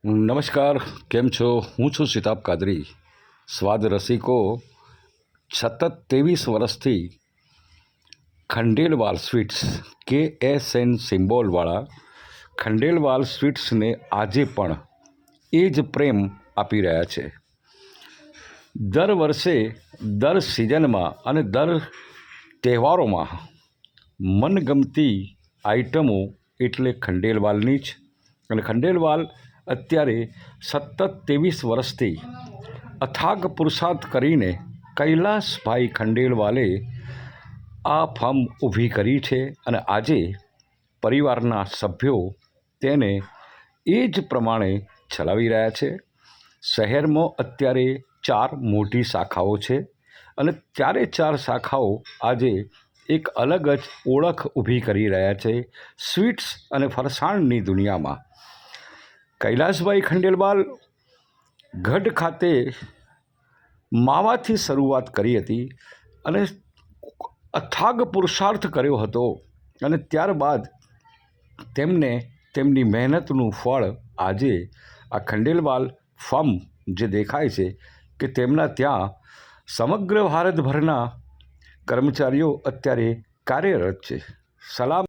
નમસ્કાર, કેમ છો? હું છું સિતાબ કાદરી. સ્વાદ રસિકો સતત 23 વર્ષથી ખંડેલવાલ સ્વીટ્સ KSN સિમ્બોલવાળા ખંડેલવાલ સ્વીટ્સને આજે પણ એ જ પ્રેમ આપી રહ્યા છે. દર વર્ષે, દર સિઝનમાં અને દર તહેવારોમાં મનગમતી આઈટમો એટલે ખંડેલવાલની જ. અને ખંડેલવાલ અત્યારે સતત 23 વર્ષથી અથાગ પુરુષાર્થ કરીને કૈલાસભાઈ ખંડેલવાલે આ ફર્મ ઊભી કરી છે અને આજે પરિવારના સભ્યો તેને એ જ પ્રમાણે ચલાવી રહ્યા છે. શહેરમાં અત્યારે 4 મોટી શાખાઓ છે અને ચારે 4 શાખાઓ આજે એક અલગ જ ઓળખ ઊભી કરી રહ્યા છે સ્વીટ્સ અને ફરસાણની દુનિયામાં. કૈલાસભાઈ ખંડેલવાલ ગઢ ખાતે માવાથી શરૂઆત કરી હતી અને અથાગ પુરુષાર્થ કર્યો હતો અને ત્યારબાદ તેમને તેમની મહેનતનું ફળ આજે આ ખંડેલવાલ ફર્મ જે દેખાય છે કે તેમના ત્યાં સમગ્ર ભારતભરના કર્મચારીઓ અત્યારે કાર્યરત છે. સલામ.